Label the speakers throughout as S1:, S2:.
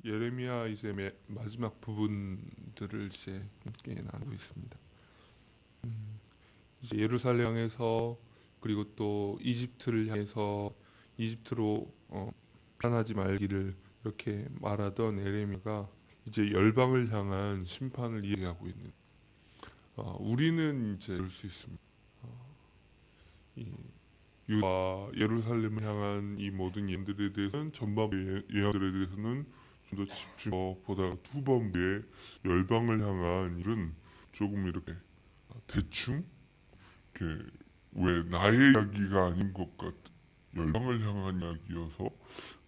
S1: 예레미야 이제 마지막 부분들을 이제 함께 나누고 있습니다. 이제 예루살렘 향해서 그리고 또 이집트를 향해서 이집트로 편하지 말기를 이렇게 말하던 예레미야가 이제 열방을 향한 심판을 이야기하고 있는. 우리는 이제 볼 수 있습니다. 이 유다 예루살렘을 향한 이 모든 예언들에 대해서는 전반부의 예언들에 대해서는 좀 더 집중해서 보다가 후반부에 열방을 향한 일은 조금 이렇게 대충 이렇게 왜 나의 이야기가 아닌 것 같은 열방을 향한 이야기여서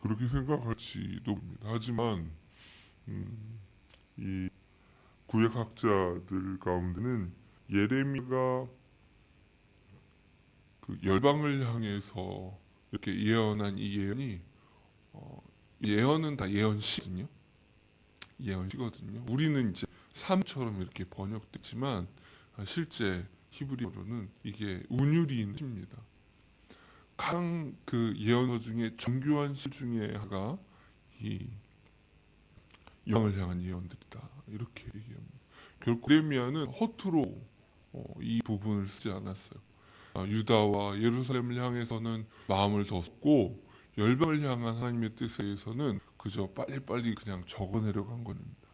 S1: 그렇게 생각할지도 모릅니다. 하지만 이 구약학자들 가운데는 예레미야가 그 열방을 향해서 이렇게 예언한 이 예언이 예언은 다 예언시거든요. 예언시거든요. 우리는 이제 삶처럼 이렇게 번역됐지만 실제 히브리어로는 이게 운율이 있는 시입니다. 가장 그 예언어 중에 정교한 시 중에 하나가 이 영을 향한 예언들이다. 이렇게 얘기합니다. 결국 예레미야는 허투루 이 부분을 쓰지 않았어요. 유다와 예루살렘을 향해서는 마음을 더 쏟고 열방을 향한 하나님의 뜻에 대해서는 그저 빨리빨리 그냥 적어내려고 한 겁니다.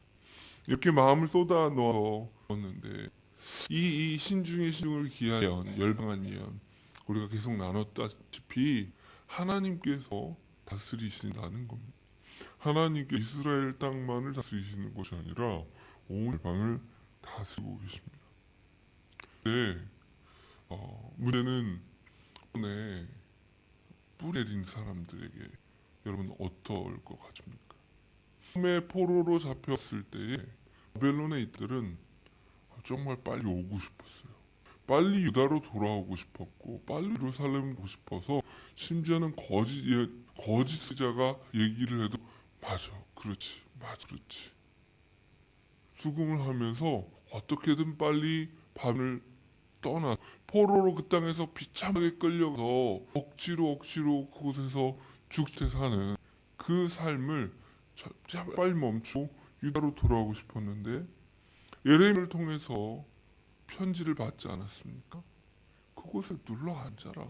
S1: 이렇게 마음을 쏟아 넣었는데 이 신중의 신중을 기한 예언, 열방한 예언 우리가 계속 나눴다시피 하나님께서 다스리신다는 겁니다. 하나님께 이스라엘 땅만을 다스리시는 것이 아니라 온 열방을 다스리고 계십니다. 네, 문제는 이번에 뿌리 내린 사람들에게 여러분 어떨 것 같습니까? 처음에 포로로 잡혔을 때에 바벨론의 이들은 정말 빨리 오고 싶었어요. 빨리 유다로 돌아오고 싶었고 빨리 예루살렘 오고 싶어서 심지어는 거짓 스자가 얘기를 해도 맞아 그렇지 수긍을 하면서 어떻게든 빨리 밤을 떠나 포로로 그 땅에서 비참하게 끌려서 억지로 그곳에서 죽게 사는 그 삶을 빨리 멈추고 유다로 돌아오고 싶었는데 예레미야를 통해서 편지를 받지 않았습니까? 그곳에 눌러 앉아라.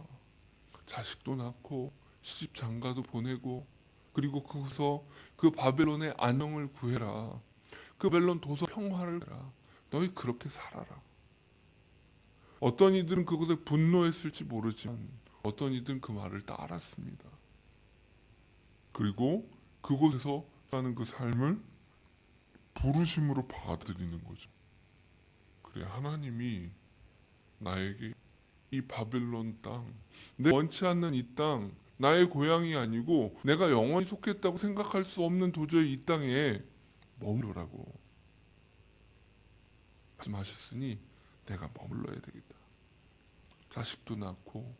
S1: 자식도 낳고 시집 장가도 보내고 그리고 거기서 그 바벨론의 안녕을 구해라. 그 바벨론 도서 평화를 해라. 너희 그렇게 살아라. 어떤 이들은 그것에 분노했을지 모르지만 어떤 이들은 그 말을 따랐습니다. 그리고 그곳에서 사는 그 삶을 부르심으로 받아들이는 거죠. 그래 하나님이 나에게 이 바벨론 땅, 내 원치 않는 이 땅, 나의 고향이 아니고 내가 영원히 속했다고 생각할 수 없는 도저히 이 땅에 머무르라고 말씀하셨으니 내가 머물러야 되겠다. 자식도 낳고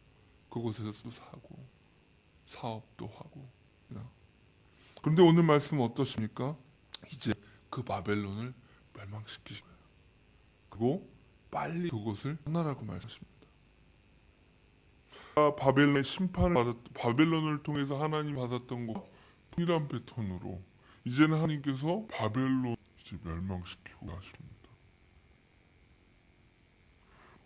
S1: 그곳에서도 사고 사업도 하고. 그런데 오늘 말씀은 어떠십니까? 이제 그 바벨론을 멸망시키신 거예요. 그리고 빨리 그곳을 떠나라고 말씀하십니다. 바벨론의 바벨론을 통해서 하나님 받았던 것 동일한 패턴으로 이제는 하나님께서 바벨론 이제 멸망시키고 하십니다.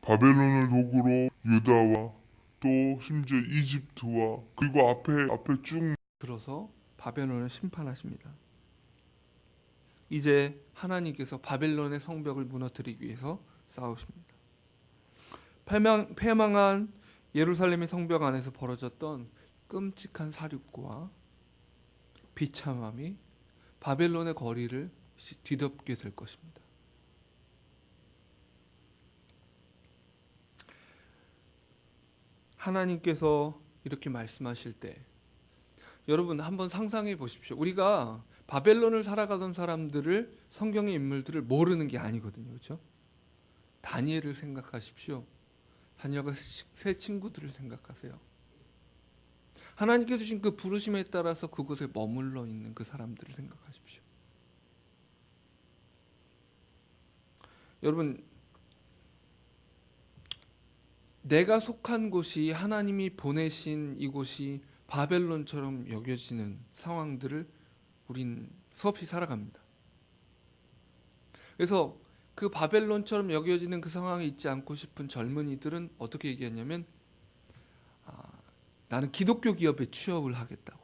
S1: 바벨론을 도구로 유다와 또 심지어 이집트와 그리고 앞에 쭉
S2: 들어서 바벨론을 심판하십니다. 이제 하나님께서 바벨론의 성벽을 무너뜨리기 위해서 싸우십니다. 패망한 예루살렘의 성벽 안에서 벌어졌던 끔찍한 살육과 비참함이 바벨론의 거리를 뒤덮게 될 것입니다. 하나님께서 이렇게 말씀하실 때 여러분 한번 상상해 보십시오. 우리가 바벨론을 살아가던 사람들을 성경의 인물들을 모르는 게 아니거든요. 그렇죠? 다니엘을 생각하십시오. 다니엘과 세 친구들을 생각하세요. 하나님께서 주신 그 부르심에 따라서 그곳에 머물러 있는 그 사람들을 생각하십시오. 여러분 내가 속한 곳이 하나님이 보내신 이곳이 바벨론처럼 여겨지는 상황들을 우린 수없이 살아갑니다. 그래서 그 바벨론처럼 여겨지는 그 상황에 있지 않고 싶은 젊은이들은 어떻게 얘기하냐면 나는 기독교 기업에 취업을 하겠다고.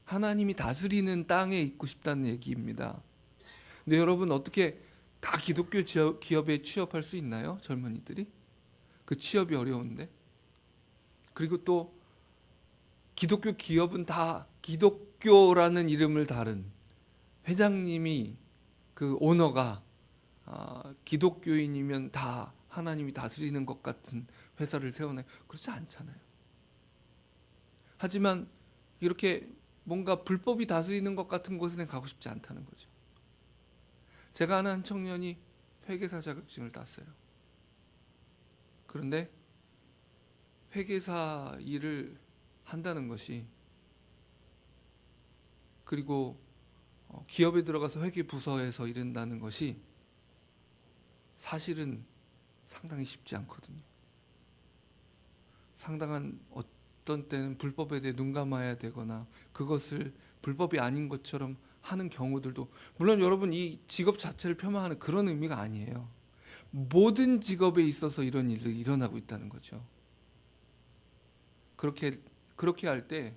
S2: 하나님이 다스리는 땅에 있고 싶다는 얘기입니다. 근데 여러분 어떻게 다 기독교 기업에 취업할 수 있나요? 젊은이들이? 그 취업이 어려운데. 그리고 또 기독교 기업은 다 기독교라는 이름을 다른 회장님이 그 오너가 기독교인이면 다 하나님이 다스리는 것 같은 회사를 세우나요? 그렇지 않잖아요. 하지만 이렇게 뭔가 불법이 다스리는 것 같은 곳에는 가고 싶지 않다는 거죠. 제가 아는 한 청년이 회계사 자격증을 땄어요. 그런데 회계사 일을 한다는 것이, 그리고 기업에 들어가서 회계부서에서 일한다는 것이 사실은 상당히 쉽지 않거든요. 상당한 어떤 때는 불법에 대해 눈 감아야 되거나 그것을 불법이 아닌 것처럼 하는 경우들도, 물론 여러분 이 직업 자체를 폄하하는 그런 의미가 아니에요. 모든 직업에 있어서 이런 일이 일어나고 있다는 거죠. 그렇게 할 때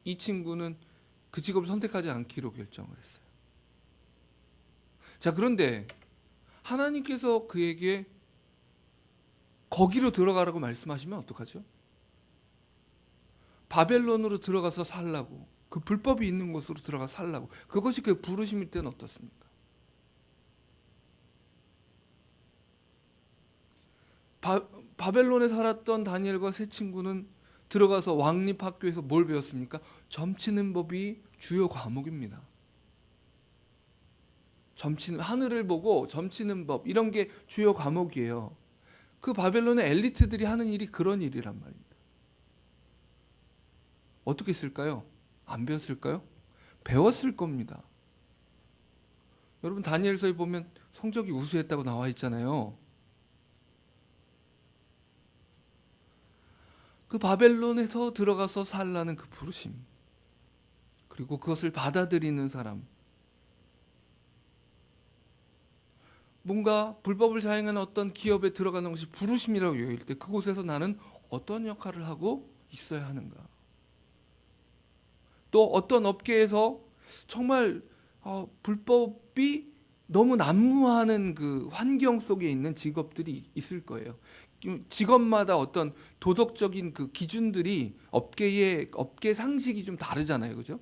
S2: 이 친구는 그 직업을 선택하지 않기로 결정을 했어요. 자, 그런데 하나님께서 그에게 거기로 들어가라고 말씀하시면 어떡하죠? 바벨론으로 들어가서 살라고, 그 불법이 있는 곳으로 들어가서 살라고, 그것이 그 부르심일 때는 어떻습니까? 바벨론에 살았던 다니엘과 세 친구는 들어가서 왕립학교에서 뭘 배웠습니까? 점치는 법이 주요 과목입니다. 하늘을 보고 점치는 법, 이런 게 주요 과목이에요. 그 바벨론의 엘리트들이 하는 일이 그런 일이란 말입니다. 어떻게 했을까요? 안 배웠을까요? 배웠을 겁니다. 여러분 다니엘서에 보면 성적이 우수했다고 나와 있잖아요. 그 바벨론에서 들어가서 살라는 그 부르심, 그리고 그것을 받아들이는 사람, 뭔가 불법을 자행하는 어떤 기업에 들어가는 것이 부르심이라고 여길 때 그곳에서 나는 어떤 역할을 하고 있어야 하는가. 또 어떤 업계에서 정말 불법이 너무 난무하는 그 환경 속에 있는 직업들이 있을 거예요. 직업마다 어떤 도덕적인 그 기준들이 업계 상식이 좀 다르잖아요, 그죠?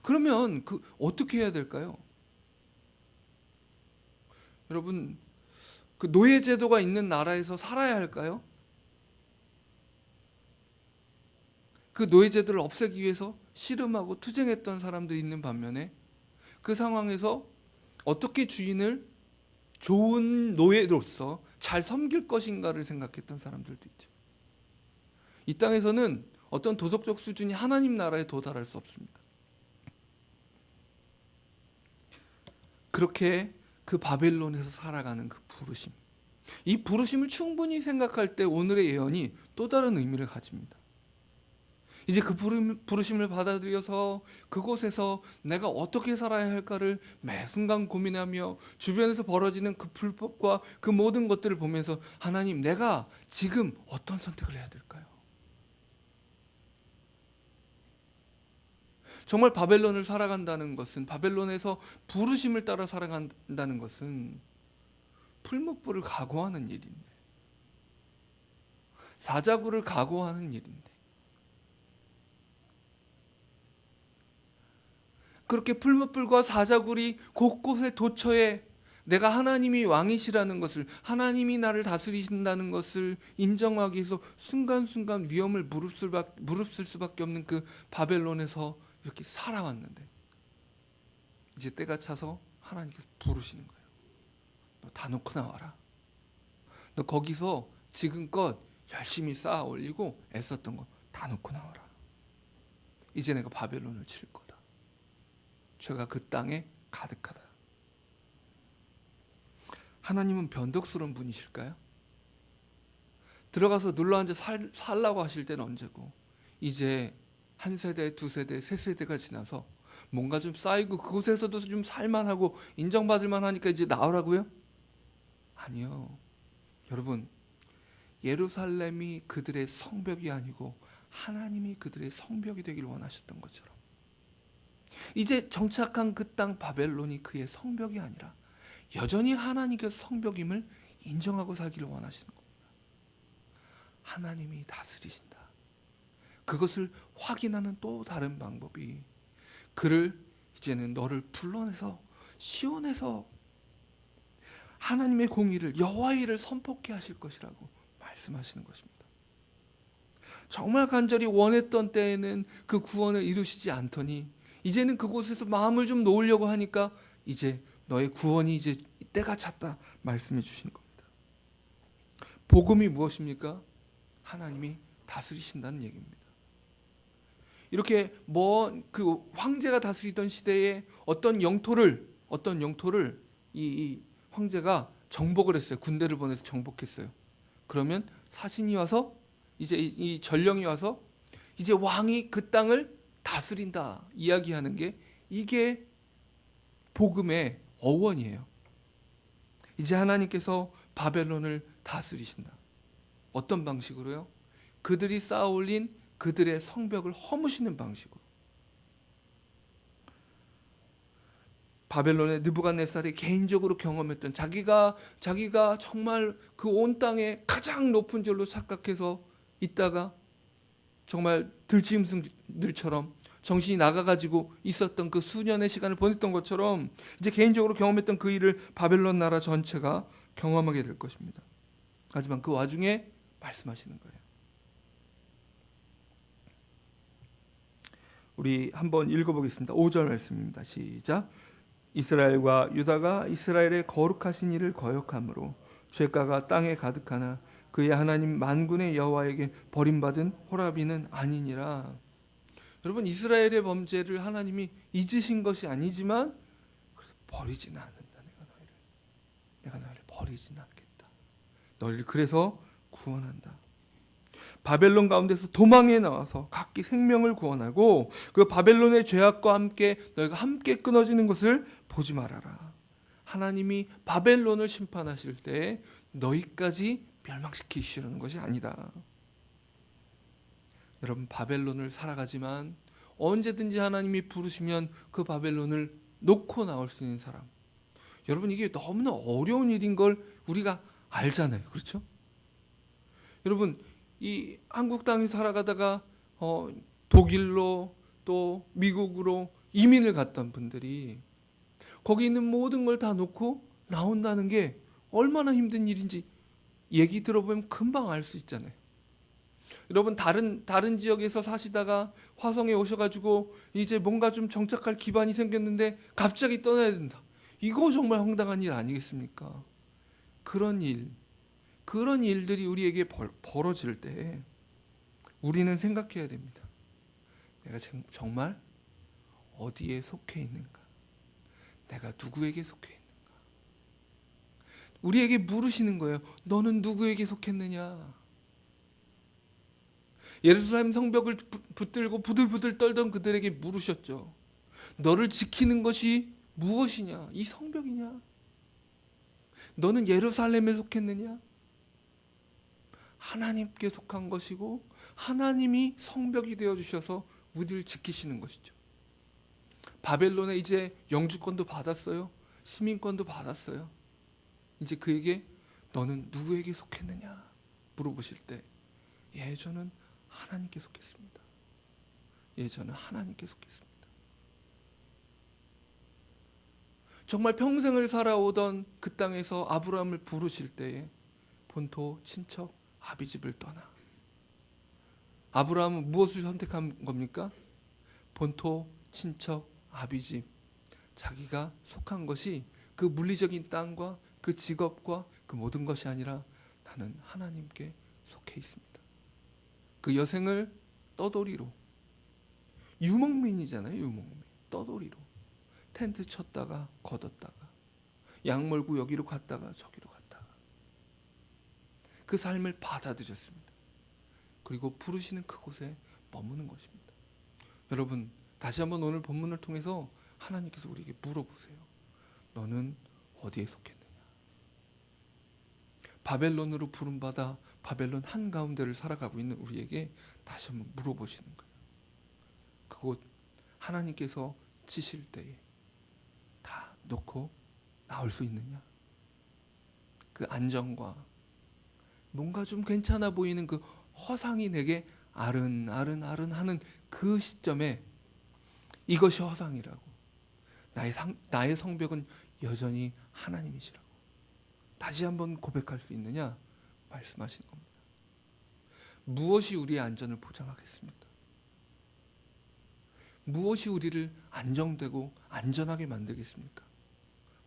S2: 그러면 그 어떻게 해야 될까요? 여러분, 그 노예 제도가 있는 나라에서 살아야 할까요? 그 노예 제도를 없애기 위해서 씨름하고 투쟁했던 사람들이 있는 반면에 그 상황에서 어떻게 주인을 좋은 노예로서 잘 섬길 것인가를 생각했던 사람들도 있죠. 이 땅에서는 어떤 도덕적 수준이 하나님 나라에 도달할 수 없습니다. 그렇게 그 바벨론에서 살아가는 그 부르심, 이 부르심을 충분히 생각할 때 오늘의 예언이 또 다른 의미를 가집니다. 이제 그 부르심을 받아들여서 그곳에서 내가 어떻게 살아야 할까를 매 순간 고민하며 주변에서 벌어지는 그 불법과 그 모든 것들을 보면서 하나님, 내가 지금 어떤 선택을 해야 될까요? 정말 바벨론을 살아간다는 것은, 바벨론에서 부르심을 따라 살아간다는 것은 풀무불을 각오하는 일인데, 사자굴을 각오하는 일인데, 그렇게 풀무불과 사자굴이 곳곳에 도처에 내가 하나님이 왕이시라는 것을, 하나님이 나를 다스리신다는 것을 인정하기 위해서 순간순간 위험을 무릅쓸 수밖에 없는 그 바벨론에서 이렇게 살아왔는데, 이제 때가 차서 하나님께서 부르시는 거예요. 너 다 놓고 나와라. 너 거기서 지금껏 열심히 쌓아 올리고 애썼던 거 다 놓고 나와라. 이제 내가 바벨론을 칠 거다. 죄가 그 땅에 가득하다. 하나님은 변덕스러운 분이실까요? 들어가서 눌러앉아 살라고 하실 때는 언제고, 이제 한 세대, 두 세대, 세 세대가 지나서 뭔가 좀 쌓이고 그곳에서도 좀 살만하고 인정받을 만하니까 이제 나오라고요? 아니요. 여러분, 예루살렘이 그들의 성벽이 아니고 하나님이 그들의 성벽이 되길 원하셨던 것처럼 이제 정착한 그 땅 바벨론이 그의 성벽이 아니라 여전히 하나님께서 성벽임을 인정하고 살기를 원하시는 겁니다. 하나님이 다스리신다. 그것을 확인하는 또 다른 방법이 그를 이제는 너를 불러내서 시온에서 하나님의 공의를 여호와의 일을 선포케 하실 것이라고 말씀하시는 것입니다. 정말 간절히 원했던 때에는 그 구원을 이루시지 않더니 이제는 그곳에서 마음을 좀 놓으려고 하니까 이제 너의 구원이 이제 때가 찼다 말씀해 주시는 겁니다. 복음이 무엇입니까? 하나님이 다스리신다는 얘기입니다. 이렇게 그 황제가 다스리던 시대에 어떤 영토를 이 황제가 정복을 했어요. 군대를 보내서 정복했어요. 그러면 사신이 와서 이제 이 전령이 와서 이제 왕이 그 땅을 다스린다 이야기하는 게 이게 복음의 어원이에요. 이제 하나님께서 바벨론을 다스리신다. 어떤 방식으로요? 그들이 쌓아 올린 그들의 성벽을 허무시는 방식으로. 바벨론의 느부갓네살이 개인적으로 경험했던 자기가 정말 그 온 땅에 가장 높은 절로 착각해서 있다가 정말 들짐승들처럼 정신이 나가가지고 있었던 그 수년의 시간을 보냈던 것처럼 이제 개인적으로 경험했던 그 일을 바벨론 나라 전체가 경험하게 될 것입니다. 하지만 그 와중에 말씀하시는 거예요. 우리 한번 읽어보겠습니다. 5절 말씀입니다. 시작. 이스라엘과 유다가 이스라엘의 거룩하신 이를 거역함으로 죄가가 땅에 가득하나 그의 하나님 만군의 여호와에게 버림받은 호라비는 아니니라. 여러분, 이스라엘의 범죄를 하나님이 잊으신 것이 아니지만 버리지는 않는다. 내가 너희를 버리지는 않겠다. 너희를 그래서 구원한다. 바벨론 가운데서 도망해 나와서 각기 생명을 구원하고 그 바벨론의 죄악과 함께 너희가 함께 끊어지는 것을 보지 말아라. 하나님이 바벨론을 심판하실 때 너희까지 멸망시키시려는 것이 아니다. 여러분, 바벨론을 살아가지만 언제든지 하나님이 부르시면 그 바벨론을 놓고 나올 수 있는 사람. 여러분, 이게 너무나 어려운 일인 걸 우리가 알잖아요. 그렇죠? 여러분, 이 한국 땅에 살아가다가 독일로 또 미국으로 이민을 갔던 분들이 거기 있는 모든 걸 다 놓고 나온다는 게 얼마나 힘든 일인지 얘기 들어보면 금방 알 수 있잖아요. 여러분, 다른 지역에서 사시다가 화성에 오셔가지고 이제 뭔가 좀 정착할 기반이 생겼는데 갑자기 떠나야 된다. 이거 정말 황당한 일 아니겠습니까? 그런 일들이 우리에게 벌어질 때 우리는 생각해야 됩니다. 내가 정말 어디에 속해 있는가? 내가 누구에게 속해 있는가? 우리에게 물으시는 거예요. 너는 누구에게 속했느냐? 예루살렘 성벽을 붙들고 부들부들 떨던 그들에게 물으셨죠. 너를 지키는 것이 무엇이냐? 이 성벽이냐? 너는 예루살렘에 속했느냐? 하나님께 속한 것이고 하나님이 성벽이 되어주셔서 우리를 지키시는 것이죠. 바벨론에 이제 영주권도 받았어요. 시민권도 받았어요. 이제 그에게 너는 누구에게 속했느냐 물어보실 때 저는 하나님께 속했습니다. 저는 하나님께 속했습니다. 정말 평생을 살아오던 그 땅에서 아브라함을 부르실 때에 본토 친척 아비집을 떠나 아브라함은 무엇을 선택한 겁니까? 본토 친척 아비집, 자기가 속한 것이 그 물리적인 땅과 그 직업과 그 모든 것이 아니라 나는 하나님께 속해 있습니다. 그 여생을 떠돌이로, 유목민이잖아요. 유목민, 떠돌이로 텐트 쳤다가 걷었다가 양 몰고 여기로 갔다가 저기로 갔다가 그 삶을 받아들였습니다. 그리고 부르시는 그곳에 머무는 것입니다. 여러분 다시 한번 오늘 본문을 통해서 하나님께서 우리에게 물어보세요. 너는 어디에 속했느냐? 바벨론으로 부름받아 바벨론 한가운데를 살아가고 있는 우리에게 다시 한번 물어보시는 거예요. 그곳 하나님께서 치실 때에 다 놓고 나올 수 있느냐? 그 안정과 뭔가 좀 괜찮아 보이는 그 허상이 내게 아른아른 하는 그 시점에 이것이 허상이라고, 나의 성벽은 여전히 하나님이시라고 다시 한번 고백할 수 있느냐 말씀하시는 겁니다. 무엇이 우리의 안전을 보장하겠습니까? 무엇이 우리를 안정되고 안전하게 만들겠습니까?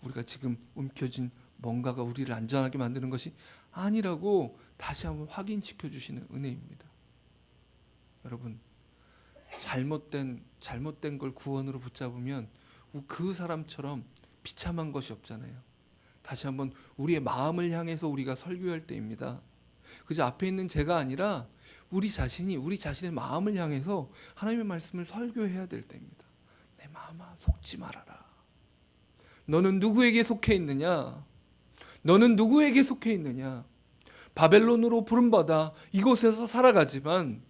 S2: 우리가 지금 움켜쥔 뭔가가 우리를 안전하게 만드는 것이 아니라고 다시 한번 확인시켜 주시는 은혜입니다. 여러분, 잘못된 걸 구원으로 붙잡으면 그 사람처럼 비참한 것이 없잖아요. 다시 한번 우리의 마음을 향해서 우리가 설교할 때입니다. 그저 앞에 있는 제가 아니라 우리 자신의 마음을 향해서 하나님의 말씀을 설교해야 될 때입니다. 내 마음아, 속지 말아라. 너는 누구에게 속해 있느냐? 너는 누구에게 속해 있느냐? 바벨론으로 부름받아 이곳에서 살아가지만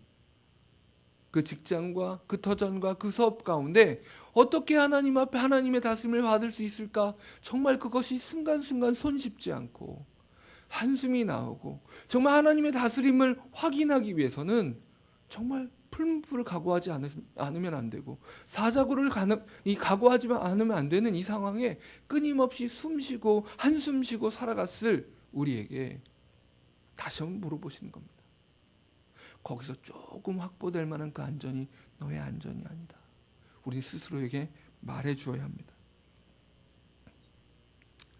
S2: 그 직장과 그 터전과 그 수업 가운데 어떻게 하나님 앞에 하나님의 다스림을 받을 수 있을까? 정말 그것이 순간순간 손쉽지 않고 한숨이 나오고, 정말 하나님의 다스림을 확인하기 위해서는 정말 풀무불을 각오하지 않으면 안 되고, 사자굴을 각오하지 않으면 안 되는 이 상황에 끊임없이 숨쉬고 한숨 쉬고 살아갔을 우리에게 다시 한번 물어보시는 겁니다. 거기서 조금 확보될 만한 그 안전이 너의 안전이 아니다. 우리 스스로에게 말해 주어야 합니다.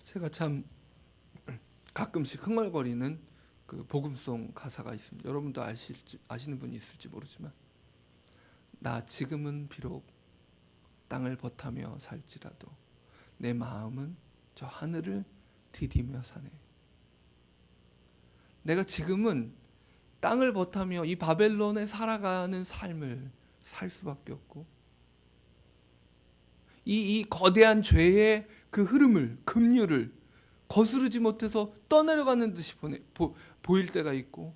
S2: 제가 참 가끔씩 흥얼거리는 그 복음송 가사가 있습니다. 여러분도 아시는 분이 있을지 모르지만, 나 지금은 비록 땅을 버타며 살지라도 내 마음은 저 하늘을 디디며 사네. 내가 지금은 땅을 버타며 이 바벨론에 살아가는 삶을 살 수밖에 없고, 이 거대한 죄의 그 흐름을, 급류를 거스르지 못해서 떠내려가는 듯이 보일 때가 있고,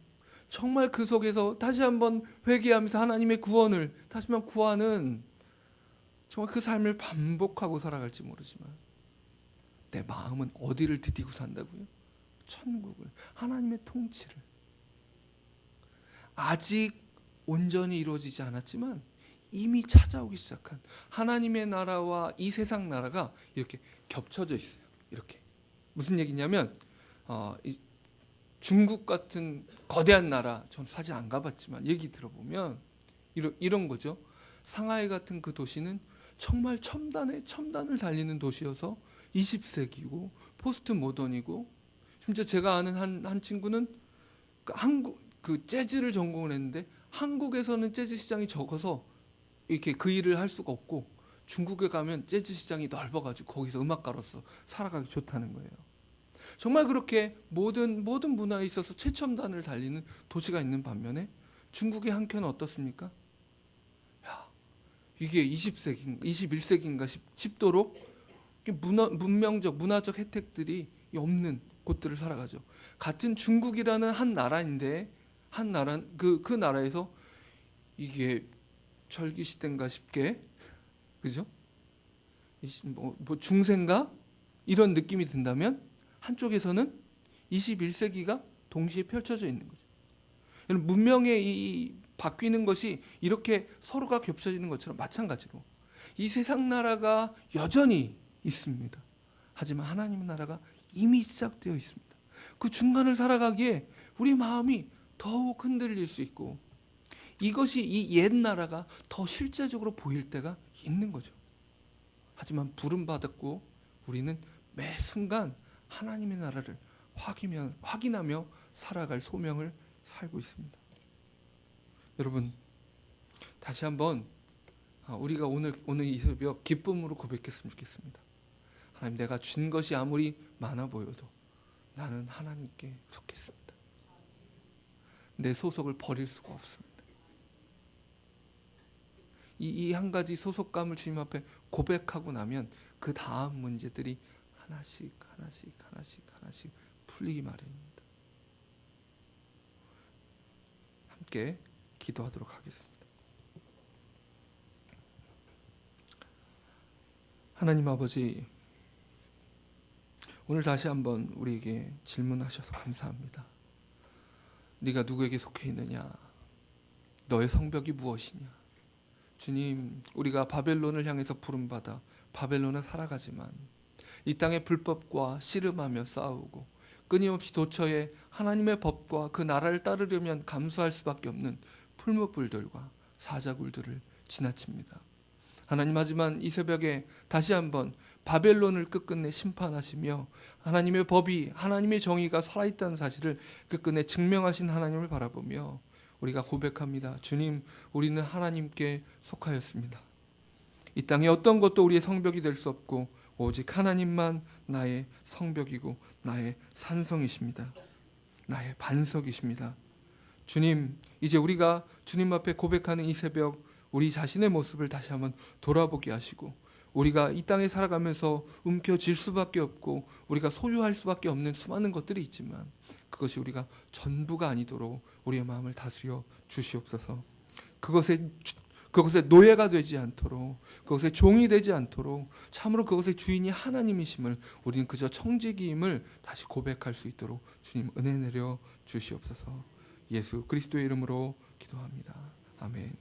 S2: 정말 그 속에서 다시 한번 회개하면서 하나님의 구원을 다시 한번 구하는 정말 그 삶을 반복하고 살아갈지 모르지만, 내 마음은 어디를 디디고 산다고요? 천국을, 하나님의 통치를. 아직 온전히 이루어지지 않았지만 이미 찾아오기 시작한 하나님의 나라와 이 세상 나라가 이렇게 겹쳐져 있어요. 이렇게. 무슨 얘기냐면 중국 같은 거대한 나라, 전 사실 안 가봤지만 얘기 들어보면 이런 거죠. 상하이 같은 그 도시는 정말 첨단을 달리는 도시여서 20세기고 포스트 모던이고, 심지어 제가 아는 한 친구는 그 재즈를 전공을 했는데 한국에서는 재즈 시장이 적어서 이렇게 그 일을 할 수가 없고, 중국에 가면 재즈 시장이 넓어가지고 거기서 음악가로서 살아가기 좋다는 거예요. 정말 그렇게 모든 문화에 있어서 최첨단을 달리는 도시가 있는 반면에 중국의 한켠은 어떻습니까? 야, 이게 20세기인가 21세기인가 싶도록 문명적 혜택들이 없는 곳들을 살아가죠. 같은 중국이라는 한 나라인데 그 나라에서 이게 철기 시대인가 싶게, 그죠? 뭐 중세인가 이런 느낌이 든다면, 한쪽에서는 21세기가 동시에 펼쳐져 있는 거죠. 문명의 이 바뀌는 것이 이렇게 서로가 겹쳐지는 것처럼 마찬가지로 이 세상 나라가 여전히 있습니다. 하지만 하나님의 나라가 이미 시작되어 있습니다. 그 중간을 살아가기에 우리 마음이 더욱 흔들릴 수 있고, 이것이 이 옛 나라가 더 실제적으로 보일 때가 있는 거죠. 하지만 부름받았고 우리는 매 순간 하나님의 나라를 확인하며 살아갈 소명을 살고 있습니다. 여러분, 다시 한번 우리가 오늘 이 새벽 기쁨으로 고백했으면 좋겠습니다. 하나님, 내가 준 것이 아무리 많아 보여도 나는 하나님께 속했습니다. 내 소속을 버릴 수가 없습니다. 이 한 가지 소속감을 주님 앞에 고백하고 나면 그 다음 문제들이 하나씩 풀리기 마련입니다. 함께 기도하도록 하겠습니다. 하나님 아버지, 오늘 다시 한번 우리에게 질문하셔서 감사합니다. 네가 누구에게 속해 있느냐? 너의 성벽이 무엇이냐? 주님, 우리가 바벨론을 향해서 부름받아 바벨론을 살아가지만 이 땅의 불법과 씨름하며 싸우고 끊임없이 도처에 하나님의 법과 그 나라를 따르려면 감수할 수밖에 없는 풀무불들과 사자굴들을 지나칩니다. 하나님, 하지만 이 새벽에 다시 한번 바벨론을 끝끝내 심판하시며 하나님의 법이, 하나님의 정의가 살아있다는 사실을 끝끝내 증명하신 하나님을 바라보며 우리가 고백합니다. 주님, 우리는 하나님께 속하였습니다. 이 땅에 어떤 것도 우리의 성벽이 될 수 없고 오직 하나님만 나의 성벽이고 나의 산성이십니다. 나의 반석이십니다. 주님, 이제 우리가 주님 앞에 고백하는 이 새벽, 우리 자신의 모습을 다시 한번 돌아보게 하시고 우리가 이 땅에 살아가면서 움켜쥘 수밖에 없고 우리가 소유할 수밖에 없는 수많은 것들이 있지만 그것이 우리가 전부가 아니도록 우리의 마음을 다스려 주시옵소서. 그것의 노예가 되지 않도록, 그것의 종이 되지 않도록 참으로 그것의 주인이 하나님이심을 우리는 그저 청지기임을 다시 고백할 수 있도록 주님 은혜 내려 주시옵소서. 예수 그리스도의 이름으로 기도합니다. 아멘.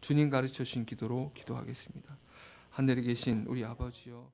S2: 주님 가르쳐 주신 기도로 기도하겠습니다. 하늘에 계신 우리 아버지여,